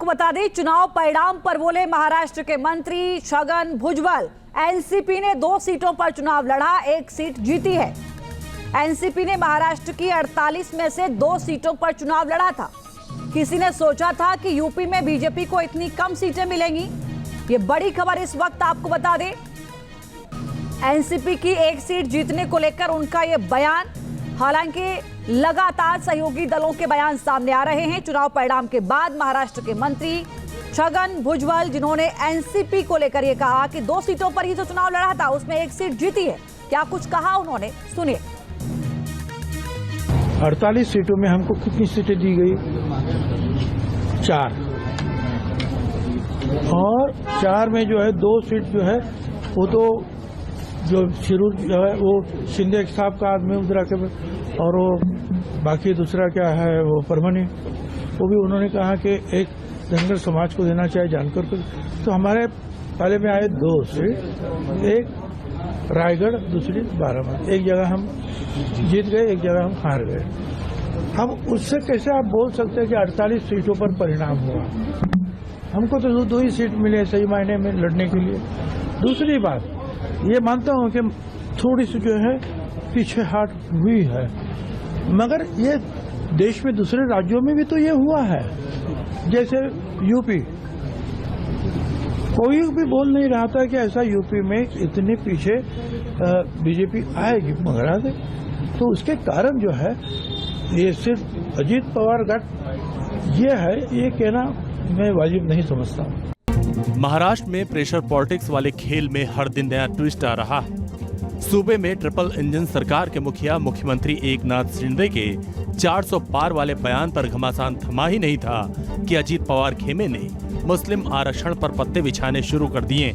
आपको बता दें, चुनाव परिणाम पर बोले महाराष्ट्र के मंत्री छगन भुजबल। एनसीपी ने 2 सीटों पर चुनाव लड़ा, 1 सीट जीती है। एनसीपी ने महाराष्ट्र की 48 में से 2 सीटों पर चुनाव लड़ा था। किसी ने सोचा था कि यूपी में बीजेपी को इतनी कम सीटें मिलेंगी? ये बड़ी खबर इस वक्त आपको बता दें। एनसीपी की 1 सीट जीतने को लेकर उनका ये बयान, हालांकि लगातार सहयोगी दलों के बयान सामने आ रहे हैं। चुनाव परिणाम के बाद महाराष्ट्र के मंत्री छगन भुजबल, जिन्होंने एनसीपी को लेकर ये कहा कि 2 सीटों पर ही जो चुनाव लड़ा था उसमें 1 सीट जीती है। क्या कुछ कहा उन्होंने, सुनिए। 48 सीटों में हमको कितनी सीटें दी गई? 4। और 4 में जो है 2 सीट जो है वो तो जो शिरूर जो है वो शिंदे साहब का आदमी उधरा के, और वो बाकी दूसरा क्या है वो परमनी, वो भी उन्होंने कहा कि एक धनगर समाज को देना चाहिए जानकर को। तो हमारे पहले में आए 2 सीट, एक रायगढ़, दूसरी बारामती। एक जगह हम जीत गए, एक जगह हम हार गए। हम उससे कैसे आप बोल सकते हैं कि 48 सीटों पर परिणाम हुआ? हमको तो 2 ही सीट मिले सही मायने में लड़ने के लिए। दूसरी बात ये मानता हूं कि थोड़ी सी जो है पीछे हट हुई है, मगर ये देश में दूसरे राज्यों में भी तो ये हुआ है। जैसे यूपी, कोई भी बोल नहीं रहा था कि ऐसा यूपी में इतने पीछे बीजेपी आएगी, मगर आ गई। तो उसके कारण जो है ये सिर्फ अजीत पवार गठ ये है, ये कहना मैं वाजिब नहीं समझता हूँ। महाराष्ट्र में प्रेशर पॉलिटिक्स वाले खेल में हर दिन नया ट्विस्ट आ रहा है। सूबे में ट्रिपल इंजन सरकार के मुखिया मुख्यमंत्री एकनाथ शिंदे के 400 पार वाले बयान पर घमासान थमा ही नहीं था कि अजीत पवार खेमे ने मुस्लिम आरक्षण पर पत्ते बिछाने शुरू कर दिए।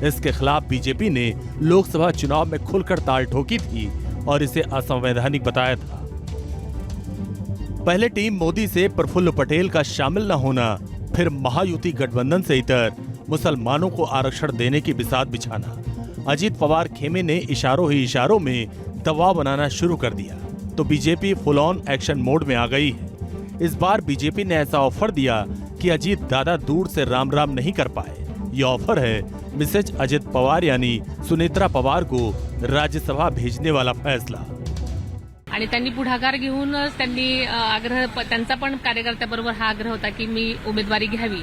इसके खिलाफ बीजेपी ने लोकसभा चुनाव में खुलकर ताल ठोकी थी और इसे असंवैधानिक बताया था। पहले टीम मोदी से प्रफुल्ल पटेल का शामिल न होना, फिर महायुति गठबंधन से इतर मुसलमानों को आरक्षण देने की बिसात बिछाना। अजीत पवार खेमे ने इशारों ही इशारों में दबाव बनाना शुरू कर दिया, तो BJP full on action mode में आ गई है। इस बार बीजेपी ने ऐसा ऑफर दिया कि अजीत दादा दूर से राम राम नहीं कर पाए। ये ऑफर है मिसेज अजित पवार यानी सुनेत्रा पवार को राज्यसभा भेजने वाला फैसला। आणि त्यांनी पुढाकार घेऊनच त्यांनी त्यांचा पण कार्यकर्त्याबरोबर हा आग्रह होता की मी उमेदवारी घ्यावी,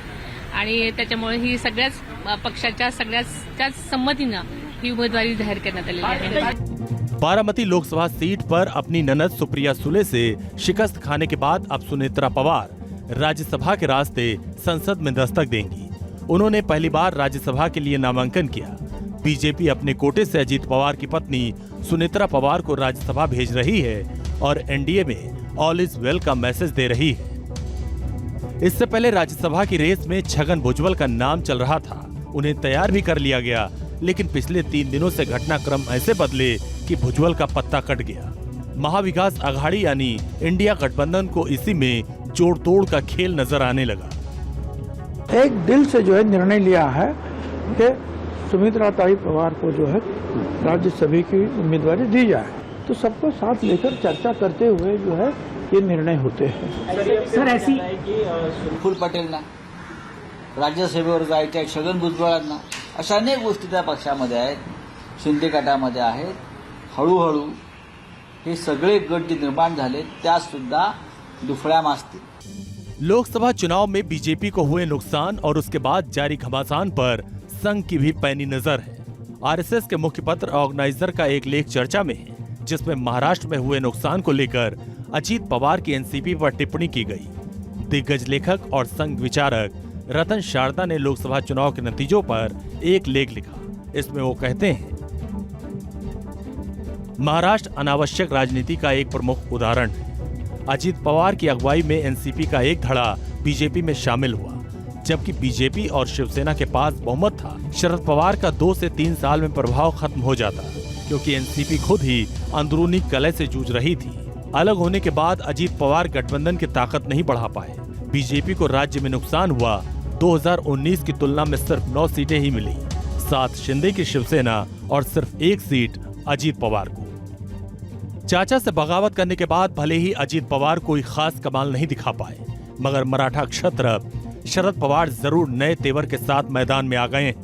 आणि त्याच्यामुळे ही सगळ्याच पक्षाच्या सगळ्याच संमतीनं ही उमेदवारी जाहीर करण्यात आलेली आहे। बारामती लोकसभा सीट पर अपनी ननद सुप्रिया सुले से शिकस्त खाने के बाद अब सुनेत्रा पवार राज्यसभा के रास्ते संसद में दस्तक देंगी। उन्होंने पहली बार राज्यसभा के लिए नामांकन किया। बीजेपी अपने कोटे से अजीत पवार की पत्नी सुनेत्रा पवार को राज्यसभा भेज रही है और एनडीए में ऑल इज वेल का मैसेज दे रही है। इससे पहले राज्यसभा की रेस में छगन भुजबल का नाम चल रहा था। उन्हें तैयार भी कर लिया गया, लेकिन पिछले 3 दिनों से घटनाक्रम ऐसे बदले कि भुजबल का पत्ता कट गया। महाविकास अघाड़ी यानी इंडिया गठबंधन को इसी में जोड़ तोड़ का खेल नजर आने लगा। एक दिल से जो है निर्णय लिया है कि सुमित्रा ताई पवार को जो है राज्यसभा की उम्मीदवारी दी जाए, तो सबको साथ लेकर चर्चा करते हुए जो है ये निर्णय होते हैं। सर ऐसी प्रफुल्ल पटेलना राज्यसभेवर जायचे, छगन भुजबळांना, अशा अनेक गोष्टी त्या पक्षामध्ये आहेत, शिंदे गटामध्ये आहेत। हळूहळू हे सगळे गट जे निर्माण झाले त्या सुद्धा दुफळ्या मासतील। लोकसभा चुनाव में बीजेपी को हुए नुकसान और उसके बाद जारी घमासान पर संघ की भी पैनी नजर है। आरएसएस के मुखपत्र ऑर्गेनाइजर का एक लेख चर्चा में है, जिसमें महाराष्ट्र में हुए नुकसान को लेकर अजीत पवार की एनसीपी पर टिप्पणी की गई। दिग्गज लेखक और संघ विचारक रतन शारदा ने लोकसभा चुनाव के नतीजों पर एक लेख लिखा। इसमें वो कहते हैं, महाराष्ट्र अनावश्यक राजनीति का एक प्रमुख उदाहरण है। अजीत पवार की अगुवाई में एनसीपी का एक धड़ा बीजेपी में शामिल हुआ, जबकि बीजेपी और शिवसेना के पास बहुमत था। शरद पवार का 2 से 3 साल में प्रभाव खत्म हो जाता, क्योंकि एनसीपी खुद ही अंदरूनी कलह से जूझ रही थी। अलग होने के बाद अजीत पवार गठबंधन की ताकत नहीं बढ़ा पाए। बीजेपी को राज्य में नुकसान हुआ। 2019 की तुलना में सिर्फ 9 सीटें ही मिली, 7 शिंदे की शिवसेना और सिर्फ 1 सीट अजीत पवार को। चाचा से बगावत करने के बाद भले ही अजीत पवार कोई खास कमाल नहीं दिखा पाए, मगर मराठा क्षत्रप शरद पवार जरूर नए तेवर के साथ मैदान में आ गए हैं।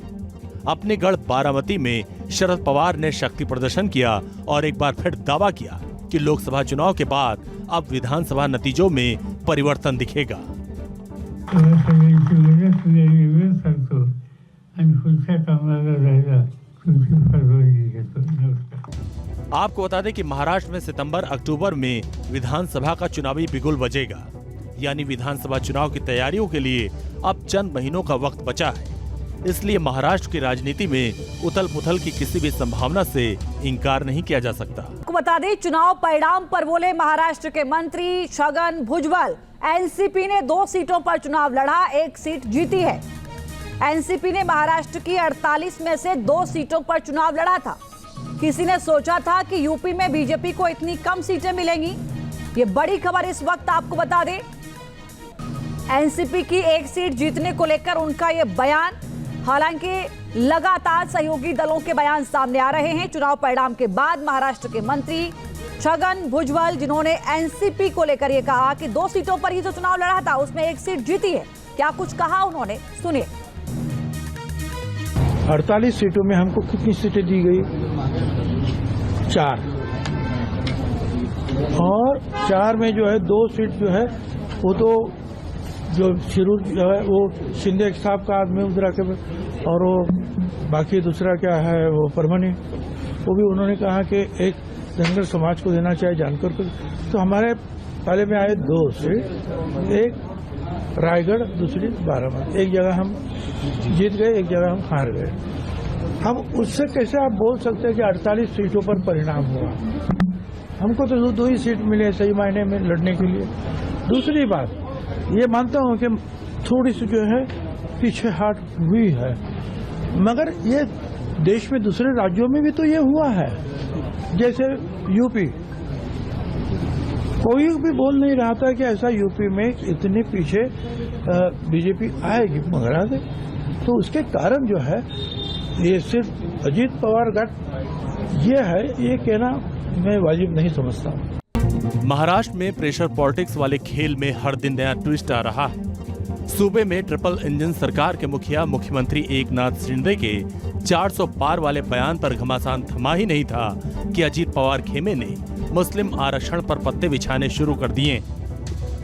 अपने गढ़ बारामती में शरद पवार ने शक्ति प्रदर्शन किया और एक बार फिर दावा किया कि लोकसभा चुनाव के बाद अब विधानसभा नतीजों में परिवर्तन दिखेगा। आपको बता दें कि महाराष्ट्र में सितंबर अक्टूबर में विधानसभा का चुनावी बिगुल बजेगा, यानी विधानसभा चुनाव की तैयारियों के लिए अब चंद महीनों का वक्त बचा है। इसलिए महाराष्ट्र की राजनीति में उथल पुथल की किसी भी संभावना से इनकार नहीं किया जा सकता। आपको बता दें, चुनाव परिणाम पर बोले महाराष्ट्र के मंत्री छगन भुजबल। एनसीपी ने 2 सीटों पर चुनाव लड़ा, 1 सीट जीती है। एनसीपी ने महाराष्ट्र की 48 में से 2 सीटों पर चुनाव लड़ा था। किसी ने सोचा था कि यूपी में बीजेपी को इतनी कम सीटें मिलेंगी? ये बड़ी खबर इस वक्त आपको बता दें। एनसीपी की 1 सीट जीतने को लेकर उनका ये बयान, हालांकि लगातार सहयोगी दलों के बयान सामने आ रहे हैं। चुनाव परिणाम के बाद महाराष्ट्र के मंत्री छगन भुजबल, जिन्होंने एनसीपी को लेकर ये कहा कि 2 सीटों पर ही जो चुनाव लड़ा था उसमें 1 सीट जीती है, क्या कुछ कहा उन्होंने, सुनिए। 48 सीटों में हमको कितनी सीटें दी गई? 4, और 4 में जो है 2 सीट जो है वो तो जो शिरूर जो है वो शिंदे साहब का आदमी उधर के, और वो बाकी दूसरा क्या है वो परमनी, वो भी उन्होंने कहा कि एक धनगर समाज को देना चाहिए जानकर को। तो हमारे पहले में आए 2 सीट, एक रायगढ़, दूसरी बारामती। एक जगह हम जीत गए, एक जगह हम हार गए। हम उससे कैसे आप बोल सकते हैं कि 48 सीटों पर परिणाम हुआ? हमको तो 2 ही सीट मिले सही मायने में लड़ने के लिए। दूसरी बात ये मानता हूं कि थोड़ी सी जो है पीछे हट हुई है, मगर ये देश में दूसरे राज्यों में भी तो ये हुआ है। जैसे यूपी, कोई भी बोल नहीं रहा था कि ऐसा यूपी में इतने पीछे बीजेपी आएगी, मगर आ गई। तो उसके कारण जो है ये सिर्फ अजीत पवार गठ ये है, ये कहना मैं वाजिब नहीं समझता। महाराष्ट्र में प्रेशर पॉलिटिक्स वाले खेल में हर दिन नया ट्विस्ट आ रहा है। सूबे में ट्रिपल इंजन सरकार के मुखिया मुख्यमंत्री एकनाथ शिंदे के 400 पार वाले बयान पर घमासान थमा ही नहीं था कि अजीत पवार खेमे ने मुस्लिम आरक्षण पर पत्ते बिछाने शुरू कर दिए।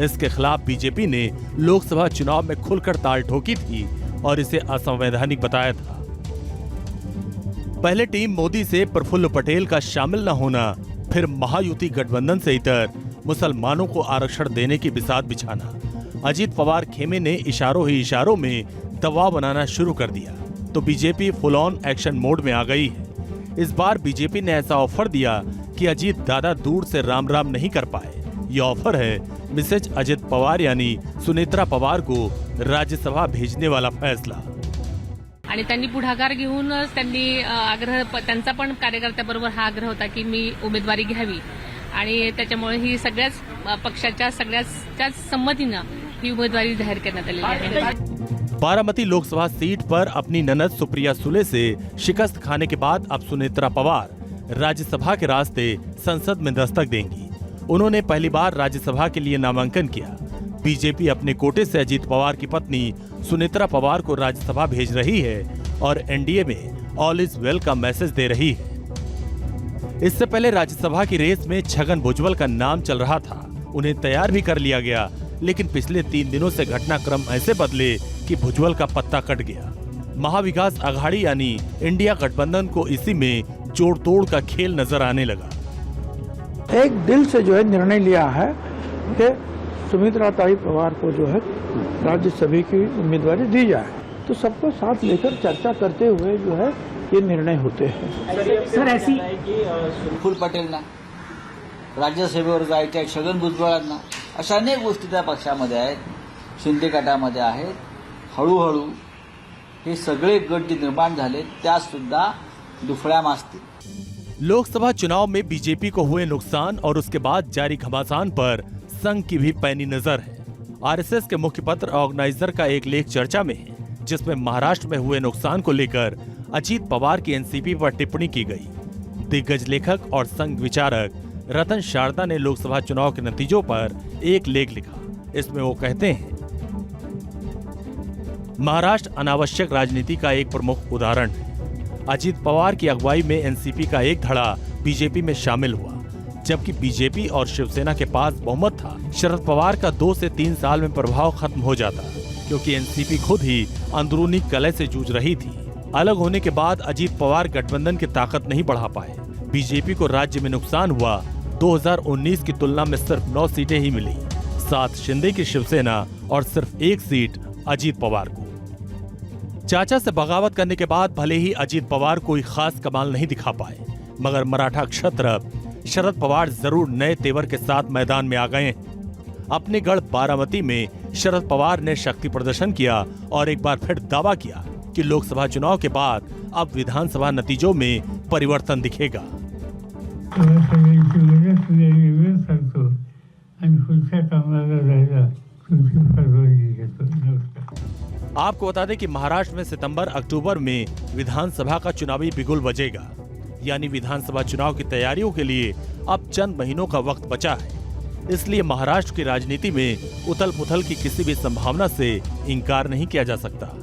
इसके खिलाफ बीजेपी ने लोकसभा चुनाव में खुलकर ताल ठोकी थी और इसे असंवैधानिक बताया था। पहले टीम मोदी से प्रफुल्ल पटेल का शामिल न होना, फिर महायुति गठबंधन से इतर मुसलमानों को आरक्षण देने की बिसात बिछाना। अजीत पवार खेमे ने इशारों ही इशारों में दबाव बनाना शुरू कर दिया, तो BJP full on action mode में आ गई है। इस बार बीजेपी ने ऐसा ऑफर दिया कि अजीत दादा दूर से राम राम नहीं कर पाए। ये ऑफर है मिसेज अजित पवार यानी सुनेत्रा पवार को राज्यसभा भेजने वाला फैसला। आणि त्यांनी पुढाकार घेऊन त्यांनी त्यांचा पण कार्यकर्त्याबरोबर हा आग्रह होता की मी उमेदवारी घ्यावी, आणि त्याच्यामुळे ही सगळ्याच पक्षाच्या सगळ्याच संमतीनं ही उमेदवारी जाहीर करण्यात आलेली आहे। बारामती लोकसभा सीट पर अपनी ननद सुप्रिया सुले से शिकस्त खाने के बाद अब सुनेत्रा पवार राज्यसभा के रास्ते संसद में दस्तक देंगी। उन्होंने पहली बार राज्यसभा के लिए नामांकन किया। बीजेपी अपने कोटे से अजीत पवार की पत्नी सुनेत्रा पवार को राज्यसभा भेज रही है और एनडीए में ऑल इज वेल का मैसेज दे रही है। इससे पहले राज्यसभा की रेस में छगन भुजबल का नाम चल रहा था, उन्हें तैयार भी कर लिया गया, लेकिन पिछले 3 दिनों से घटनाक्रम ऐसे बदले कि भुजबल का पत्ता कट गया। महाविकास आघाड़ी यानी इंडिया गठबंधन को इसी में जोड़ तोड़ का खेल नजर आने लगा। एक दिल से जो है निर्णय लिया है कि सुमित्रा ताई पवार को जो है राज्यसभा की उम्मीदवारी दी जाए, तो सबको साथ लेकर चर्चा करते हुए जो है ये निर्णय होते हैं। सर ऐसी प्रफुल्ल पटेलना राज्यसभेवर जायचे आहेत, छगन भुजबळांना, अशा अनेक गोष्टी त्या पक्षामध्ये आहेत, शिंदे गटामध्ये आहेत। हळूहळू हे सगळे गट जे निर्माण झाले त्या सुद्धा दुफळ्या मासतील। लोकसभा चुनाव में बीजेपी को हुए नुकसान और उसके बाद जारी घमासान पर संघ की भी पैनी नजर है। आरएसएस के मुख्य पत्र ऑर्गेनाइजर का एक लेख चर्चा में है, जिसमें महाराष्ट्र में हुए नुकसान को लेकर अजीत पवार की एनसीपी पर टिप्पणी की गई। दिग्गज लेखक और संघ विचारक रतन शारदा ने लोकसभा चुनाव के नतीजों पर एक लेख लिखा। इसमें वो कहते हैं, महाराष्ट्र अनावश्यक राजनीति का एक प्रमुख उदाहरण है। अजित पवार की अगुवाई में एनसीपी का एक धड़ा बीजेपी में शामिल हुआ, जबकि बीजेपी और शिवसेना के पास बहुमत था। शरद पवार का 2 से 3 साल में प्रभाव खत्म हो जाता, क्योंकि एनसीपी खुद ही अंदरूनी कलह से जूझ रही थी। अलग होने के बाद अजित पवार गठबंधन की ताकत नहीं बढ़ा पाए। बीजेपी को राज्य में नुकसान हुआ। 2019 की तुलना में सिर्फ 9 सीटें ही मिली, 7 शिंदे की शिवसेना और सिर्फ 1 सीट अजित पवार को। चाचा से बगावत करने के बाद भले ही अजित पवार कोई खास कमाल नहीं दिखा पाए, मगर मराठा क्षत्र शरद पवार जरूर नए तेवर के साथ मैदान में आ गए। अपने गढ़ बारामती में शरद पवार ने शक्ति प्रदर्शन किया और एक बार फिर दावा किया कि लोकसभा चुनाव के बाद अब विधानसभा नतीजों में परिवर्तन दिखेगा। आपको बता दें कि महाराष्ट्र में सितंबर-अक्टूबर में विधानसभा का चुनावी बिगुल बजेगा, यानी विधानसभा चुनाव की तैयारियों के लिए अब चंद महीनों का वक्त बचा है। इसलिए महाराष्ट्र की राजनीति में उथल-पुथल की किसी भी संभावना से इनकार नहीं किया जा सकता।